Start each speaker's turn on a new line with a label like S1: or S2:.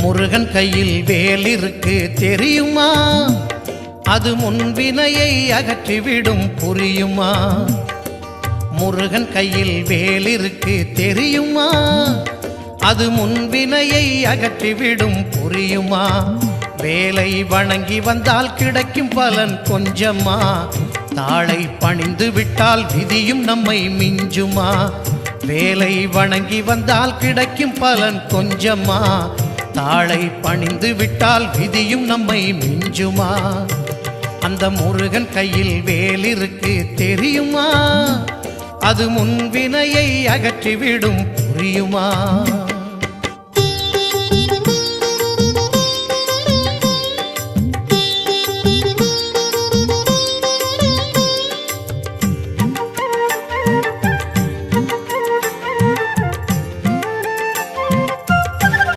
S1: முருகன் கையில் வேல் இருக்கு தெரியுமா? அது முன்வினையை அகற்றிவிடும் புரியுமா? முருகன் கையில் வேல் இருக்கு தெரியுமா? அது முன்வினையை அகற்றிவிடும் புரியுமா? வேலை வணங்கி வந்தால் கிடைக்கும் பலன் கொஞ்சமா? தாளை பணிந்து விட்டால் விதியும் நம்மை மிஞ்சுமா? வேலை வணங்கி வந்தால் கிடைக்கும் பலன் கொஞ்சமா? தாளை பணிந்து விட்டால் விதியும் நம்மை மிஞ்சுமா? அந்த முருகன் கையில் வேல் இருக்கு தெரியுமா? அது முன்வினையை அகற்றிவிடும் புரியுமா?